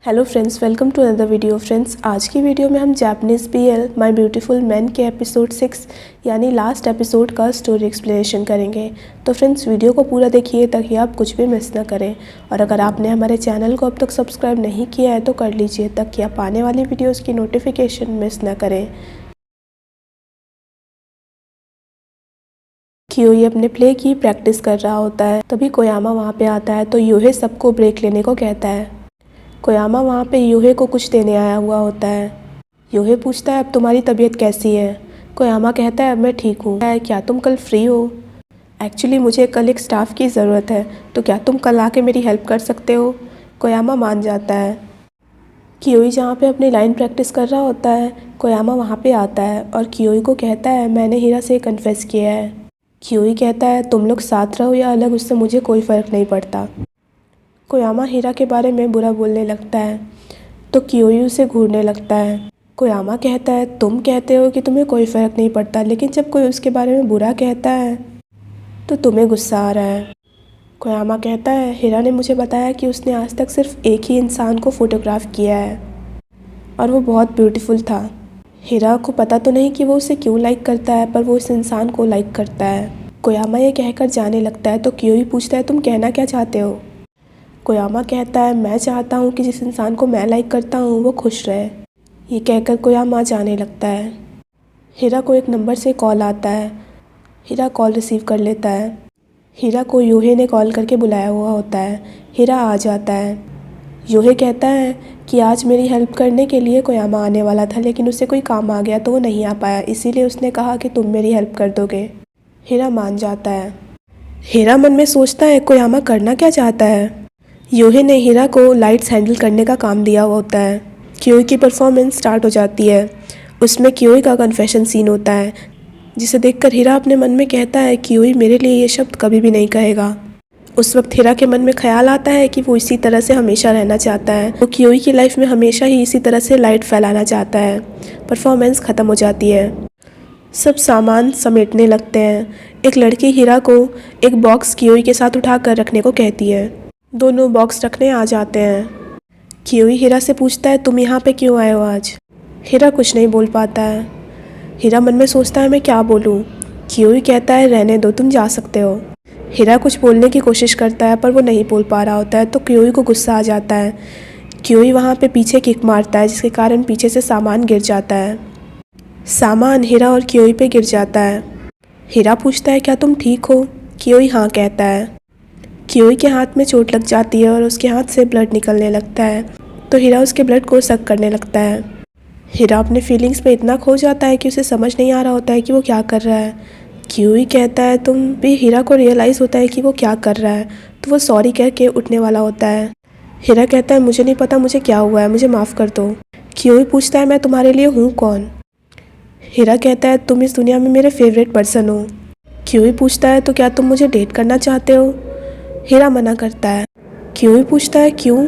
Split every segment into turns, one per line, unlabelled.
Hello friends, welcome to another video. Friends, आज की video में हम Japanese BL My Beautiful Man के एपिसोड 6 यानी लास्ट एपिसोड का स्टोरी एक्सप्लेनेशन करेंगे। तो फ्रेंड्स, वीडियो को पूरा देखिए ताकि आप कुछ भी मिस ना करें। और अगर आपने हमारे चैनल को अब तक सब्सक्राइब नहीं किया है तो कर लीजिए ताकि आप आने वाली वीडियोज़ की नोटिफिकेशन मिस ना करें। कियोई अपने प्ले की प्रैक्टिस कर रहा होता है, तभी कोयामा वहाँ पे आता है तो यूहे सबको ब्रेक लेने को कहता है। कोयामा वहाँ पे यूहे को कुछ देने आया हुआ होता है। यूहे पूछता है अब तुम्हारी तबीयत कैसी है। कोयामा कहता है अब मैं ठीक हूँ। क्या तुम कल फ्री हो? एक्चुअली मुझे कल एक स्टाफ की ज़रूरत है, तो क्या तुम कल आके मेरी हेल्प कर सकते हो? कोयामा मान जाता है। कियोई जहाँ पे अपनी लाइन प्रैक्टिस कर रहा होता है, कोयामा वहाँ पे आता है और कियोई को कहता है मैंने हीरा से कन्फेस किया है। कियोई कहता है तुम लोग साथ रहो या अलग, उससे मुझे कोई फ़र्क नहीं पड़ता। कोयामा हीरा के बारे में बुरा बोलने लगता है तो कियोई उसे घूरने लगता है। कोयामा कहता है तुम कहते हो कि तुम्हें कोई फ़र्क नहीं पड़ता, लेकिन जब कोई उसके बारे में बुरा कहता है तो तुम्हें गुस्सा आ रहा है। कोयामा कहता है हीरा ने मुझे बताया कि उसने आज तक सिर्फ एक ही इंसान को फ़ोटोग्राफ किया है और वो बहुत ब्यूटीफुल था। हीरा को पता तो नहीं कि वो उसे क्यों लाइक करता है, पर वो उस इंसान को लाइक करता है। कोयामा ये कहकर जाने लगता है तो कियोई पूछता है तुम कहना क्या चाहते हो? कोयामा कहता है मैं चाहता हूँ कि जिस इंसान को मैं लाइक करता हूँ वो खुश रहे। ये कहकर कोयामा जाने लगता है। हीरा को एक नंबर से कॉल आता है। हीरा कॉल रिसीव कर लेता है। हीरा को यूहे ने कॉल करके बुलाया हुआ होता है। हीरा आ जाता है। यूहे कहता है कि आज मेरी हेल्प करने के लिए कोयामा आने वाला था, लेकिन उसे कोई काम आ गया तो वो नहीं आ पाया, इसीलिए उसने कहा कि तुम मेरी हेल्प कर दोगे। हीरा मान जाता है। हीरा मन में सोचता है कोयामा करना क्या चाहता है। यूहे ने हीरा को लाइट्स हैंडल करने का काम दिया हुआ होता है। कियोई की परफॉर्मेंस स्टार्ट हो जाती है। उसमें कियोई का कन्फेशन सीन होता है, जिसे देखकर हीरा अपने मन में कहता है कियोई मेरे लिए ये शब्द कभी भी नहीं कहेगा। उस वक्त हीरा के मन में ख्याल आता है कि वो इसी तरह से हमेशा रहना चाहता है। वो कियोई की लाइफ में हमेशा ही इसी तरह से लाइट फैलाना चाहता है। परफॉर्मेंस ख़त्म हो जाती है। सब सामान समेटने लगते हैं। एक लड़की हीरा को एक बॉक्स कियोई के साथ उठा कर रखने को कहती है। दोनों बॉक्स रखने आ जाते हैं। कियोई हीरा से पूछता है तुम यहाँ पे क्यों आए हो आज? हीरा कुछ नहीं बोल पाता है। हीरा मन में सोचता है मैं क्या बोलूँ। कियोई कहता है रहने दो, तुम जा सकते हो। हीरा कुछ बोलने की कोशिश करता है पर वो नहीं बोल पा रहा होता है तो कियोई को गुस्सा आ जाता है। कियोई वहाँ पे पीछे किक मारता है, जिसके कारण पीछे से सामान गिर जाता है। सामान हीरा और कियोई पे गिर जाता है। हीरा पूछता है क्या तुम ठीक हो? कियोई हाँ कहता है। कियोई के हाथ में चोट लग जाती है और उसके हाथ से ब्लड निकलने लगता है, तो हीरा उसके ब्लड को सक करने लगता है। हीरा अपने फीलिंग्स में इतना खो जाता है कि उसे समझ नहीं आ रहा होता है कि वो क्या कर रहा है। कियोई कहता है तुम भी। हीरा को रियलाइज़ होता है कि वो क्या कर रहा है, तो वो सॉरी कह के उठने वाला होता है। हीरा कहता है मुझे नहीं पता मुझे क्या हुआ है, मुझे माफ़ कर दो। कियोई पूछता है मैं तुम्हारे लिए हूँ कौन? हीरा कहता है तुम इस दुनिया में मेरे फेवरेट पर्सन हो। कियोई पूछता है तो क्या तुम मुझे डेट करना चाहते हो? हीरा मना करता है। कियोई पूछता है क्यों?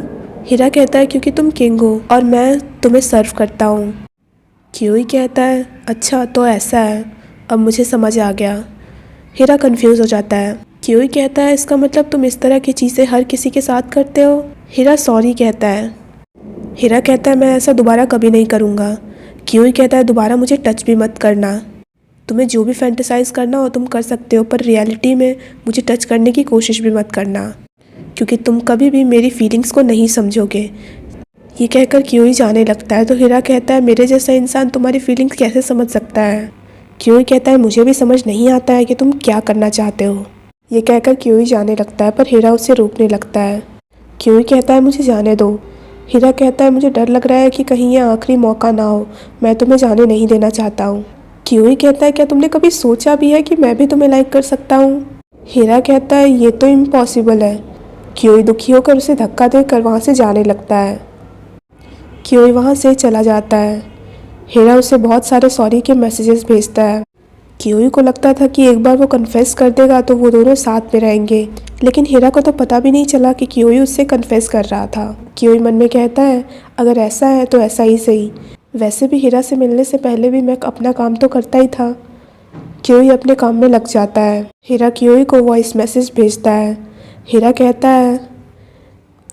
हीरा कहता है क्योंकि तुम किंग हो और मैं तुम्हें सर्व करता हूँ। कियोई कहता है अच्छा तो ऐसा है, अब मुझे समझ आ गया। हीरा कंफ्यूज हो जाता है। कियोई कहता है इसका मतलब तुम इस तरह की चीज़ें हर किसी के साथ करते हो? हीरा सॉरी कहता है। हीरा कहता है मैं ऐसा दोबारा कभी नहीं करूँगा। कियोई कहता है दोबारा मुझे टच भी मत करना। तुम्हें जो भी फैंटेसाइज करना हो तुम कर सकते हो, पर रियलिटी में मुझे टच करने की कोशिश भी मत करना, क्योंकि तुम कभी भी मेरी फीलिंग्स को नहीं समझोगे। ये कहकर कियोई जाने लगता है तो हीरा कहता है मेरे जैसा इंसान तुम्हारी फीलिंग्स कैसे समझ सकता है? कियोई कहता है मुझे भी समझ नहीं आता है कि तुम क्या करना चाहते हो। ये कहकर कियोई जाने लगता है पर हीरा उसे रोकने लगता है। कियोई कहता है मुझे जाने दो। हीरा कहता है मुझे डर लग रहा है कि कहीं ये आखिरी मौका ना हो, मैं तुम्हें जाने नहीं देना चाहता हूँ। कियोई कहता है क्या तुमने कभी सोचा भी है कि मैं भी तुम्हें लाइक कर सकता हूँ? हीरा कहता है ये तो इम्पॉसिबल है। कियोई दुखी होकर उसे धक्का देकर वहाँ से जाने लगता है। कियोई वहाँ से चला जाता है। हीरा उसे बहुत सारे सॉरी के मैसेजेस भेजता है। कियोई को लगता था कि एक बार वो कन्फेस कर देगा तो वो दोनों साथ में रहेंगे, लेकिन हीरा को तो पता भी नहीं चला कि कियोई उससे कन्फेस कर रहा था। कियोई मन में कहता है अगर ऐसा है तो ऐसा ही सही, वैसे भी हीरा से मिलने से पहले भी मैं अपना काम तो करता ही था। कियोई अपने काम में लग जाता है। हीरा कियोई को वॉइस मैसेज भेजता है। हीरा कहता है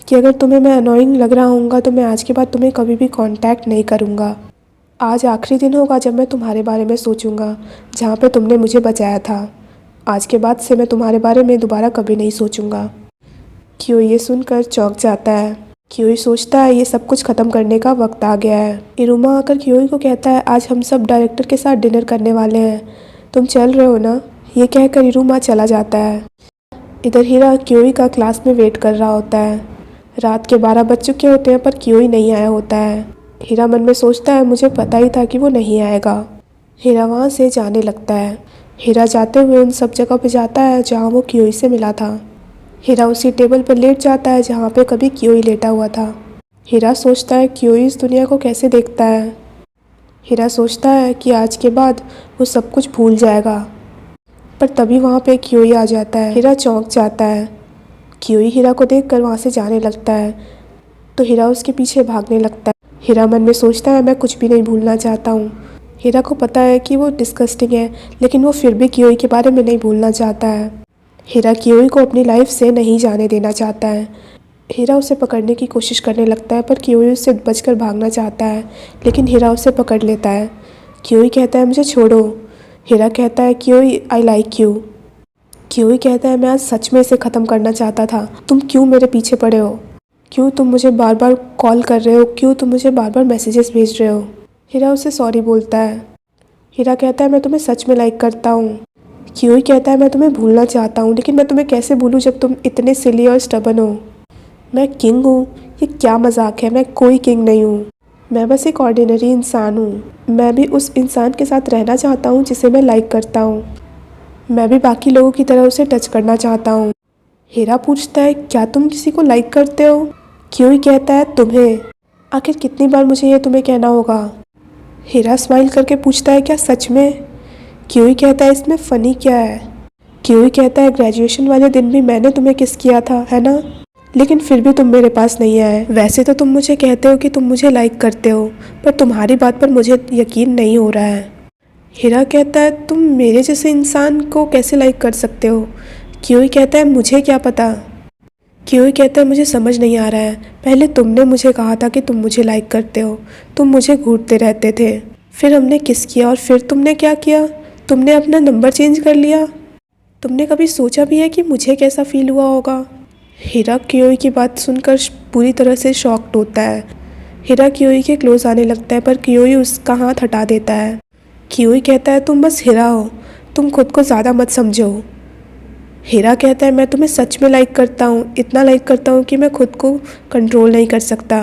कि अगर तुम्हें मैं अनोइंग लग रहा हूँगा तो मैं आज के बाद तुम्हें कभी भी कांटेक्ट नहीं करूँगा। आज आखिरी दिन होगा जब मैं तुम्हारे बारे में सोचूंगा, जहाँ पे तुमने मुझे बचाया था। आज के बाद से मैं तुम्हारे बारे में दोबारा कभी नहीं सोचूंगा। क्यों ये सुनकर चौंक जाता है। क्योई सोचता है ये सब कुछ ख़त्म करने का वक्त आ गया है। इरुमा आकर क्योई को कहता है आज हम सब डायरेक्टर के साथ डिनर करने वाले हैं, तुम चल रहे हो ना। ये कहकर इरुमा चला जाता है। इधर हीरा क्योई का क्लास में वेट कर रहा होता है। रात के 12 बज चुके होते हैं पर क्योई नहीं आया होता है। हीरा मन में सोचता है मुझे पता ही था कि वो नहीं आएगा। हीरा वहाँ से जाने लगता है। हीरा जाते हुए उन सब जगह पे जाता है जहाँ वो क्योई से मिला था। हीरा उसी टेबल पर लेट जाता है जहाँ पे कभी क्योई लेटा हुआ था। हीरा सोचता है क्योई इस दुनिया को कैसे देखता है। हीरा सोचता है कि आज के बाद वो सब कुछ भूल जाएगा, पर तभी वहाँ पे क्योई आ जाता है। हीरा चौंक जाता है। क्योई हीरा को देखकर वहाँ से जाने लगता है तो हीरा उसके पीछे भागने लगता है। हीरा मन में सोचता है मैं कुछ भी नहीं भूलना चाहता हूँ। हीरा को पता है कि वो डिस्गस्टिंग है, लेकिन वो फिर भी क्योई के बारे में नहीं भूलना चाहता है। हीरा क्योई को अपनी लाइफ से नहीं जाने देना चाहता है। हीरा उसे पकड़ने की कोशिश करने लगता है पर क्योई उससे बचकर भागना चाहता है, लेकिन हीरा उसे पकड़ लेता है। क्योई कहता है मुझे छोड़ो। हीरा कहता है क्योई आई लाइक यू। क्योई कहता है मैं आज सच में इसे ख़त्म करना चाहता था, तुम क्यों मेरे पीछे पड़े हो, क्यों तुम मुझे बार बार कॉल कर रहे हो, क्यों तुम मुझे बार बार मैसेजेस भेज रहे हो। हीरा उसे सॉरी बोलता है। हीरा कहता है मैं तुम्हें सच में लाइक करता हूँ। क्योई कहता है मैं तुम्हें भूलना चाहता हूँ, लेकिन मैं तुम्हें कैसे भूलूँ जब तुम इतने सिली और स्टबन हो। मैं किंग हूँ, ये क्या मजाक है, मैं कोई किंग नहीं हूँ। मैं बस एक ऑर्डिनरी इंसान हूँ। मैं भी उस इंसान के साथ रहना चाहता हूँ जिसे मैं लाइक करता हूँ। मैं भी बाकी लोगों की तरह उसे टच करना चाहता हूँ। हीरा पूछता है क्या तुम किसी को लाइक करते हो। क्योई कहता है तुम्हें। आखिर कितनी बार मुझे ये तुम्हें कहना होगा। हीरा स्माइल करके पूछता है क्या सच में। क्योई कहता है इसमें फ़नी क्या है। क्योई कहता है ग्रेजुएशन वाले दिन भी मैंने तुम्हें किस किया था, है ना, लेकिन फिर भी तुम मेरे पास नहीं आए। वैसे तो तुम मुझे कहते हो कि तुम मुझे लाइक करते हो, पर तुम्हारी बात पर मुझे यकीन नहीं हो रहा है। हीरा कहता है तुम मेरे जैसे इंसान को कैसे लाइक कर सकते हो। क्योई कहता है मुझे क्या पता। क्योई कहता है मुझे समझ नहीं आ रहा है, पहले तुमने मुझे कहा था कि तुम मुझे लाइक करते हो, तुम मुझे घूरते रहते थे, फिर हमने किस किया और फिर तुमने क्या किया, तुमने अपना नंबर चेंज कर लिया। तुमने कभी सोचा भी है कि मुझे कैसा फील हुआ होगा। हीरा क्योई की बात सुनकर पूरी तरह से शॉक्ड होता है। हीरा क्योई के क्लोज आने लगता है पर क्योई उसका हाथ हटा देता है। क्योई कहता है तुम बस हीरा हो, तुम खुद को ज़्यादा मत समझो। हीरा कहता है मैं तुम्हें सच में लाइक करता हूँ, इतना लाइक करता हूँ कि मैं खुद को कंट्रोल नहीं कर सकता।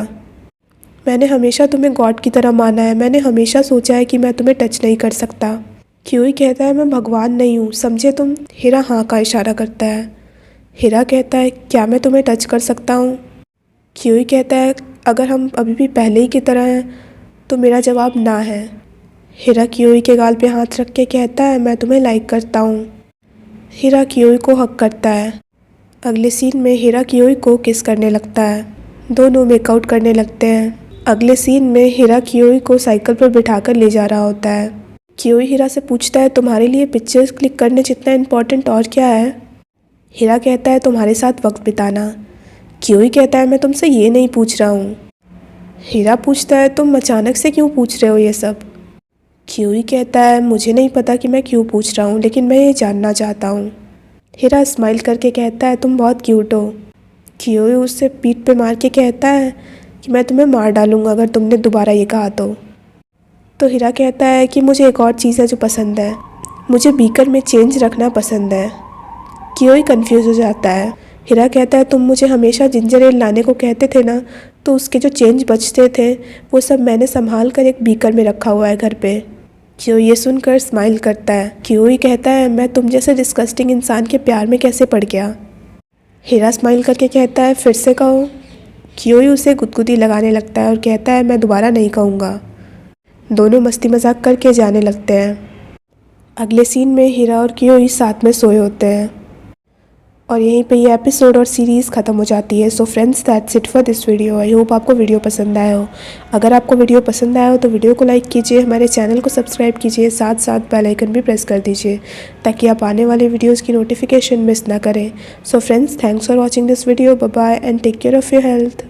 मैंने हमेशा तुम्हें गॉड की तरह माना है, मैंने हमेशा सोचा है कि मैं तुम्हें टच नहीं कर सकता। क्योई कहता है मैं भगवान नहीं हूँ, समझे तुम। हीरा हाँ का इशारा करता है। हीरा कहता है क्या मैं तुम्हें टच कर सकता हूँ। क्योई कहता है अगर हम अभी भी पहले ही की तरह हैं, तो मेरा जवाब ना है। हीरा क्योई के गाल पे हाथ रख के कहता है मैं तुम्हें लाइक करता हूँ। हीरा क्योई को हक करता है। अगले सीन में हीरा क्योई को किस करने लगता है। दोनों मेकआउट करने लगते हैं। अगले सीन में हीरा क्योई को साइकिल पर बिठाकर ले जा रहा होता है। क्योई हीरा से पूछता है तुम्हारे लिए पिक्चर्स क्लिक करने जितना इम्पोर्टेंट और क्या है। हीरा कहता है तुम्हारे साथ वक्त बिताना। क्योई कहता है मैं तुमसे ये नहीं पूछ रहा हूँ। हीरा पूछता है तुम अचानक से क्यों पूछ रहे हो ये सब। क्योई कहता है मुझे नहीं पता कि मैं क्यों पूछ रहा हूँ, लेकिन मैं ये जानना चाहता हूँ। हीरा स्माइल करके कहता है तुम बहुत क्यूट हो। क्योई उससे पीठ पे मार के कहता है कि मैं तुम्हें मार डालूँगा अगर तुमने दोबारा ये कहा तो हीरा कहता है कि मुझे एक और चीज़ है जो पसंद है, मुझे बीकर में चेंज रखना पसंद है। क्योई कंफ्यूज हो जाता है। हीरा कहता है तुम मुझे हमेशा जिंजर एल लाने को कहते थे ना, तो उसके जो चेंज बचते थे वो सब मैंने संभाल कर एक बीकर में रखा हुआ है घर पे। क्योई ये सुनकर स्माइल करता है। क्योई कहता है मैं तुम जैसे डिस्गस्टिंग इंसान के प्यार में कैसे पड़ गया। हीरा स्माइल करके कहता है फिर से कहो। क्योई उसे गुदगुदी लगाने लगता है और कहता है मैं दोबारा नहीं कहूँगा। दोनों मस्ती मजाक करके जाने लगते हैं। अगले सीन में हीरा और क्योई साथ में सोए होते हैं। और यहीं पे ये एपिसोड और सीरीज़ ख़त्म हो जाती है। So friends, that's it for this video. I hope आपको वीडियो पसंद आया हो। अगर आपको वीडियो पसंद आया हो तो वीडियो को लाइक कीजिए, हमारे चैनल को सब्सक्राइब कीजिए, साथ साथ बेल आइकन भी प्रेस कर दीजिए ताकि आप आने वाले वीडियोज़ की नोटिफिकेशन मिस ना करें। So friends, thanks for watching this video. Bye bye and take care of your health.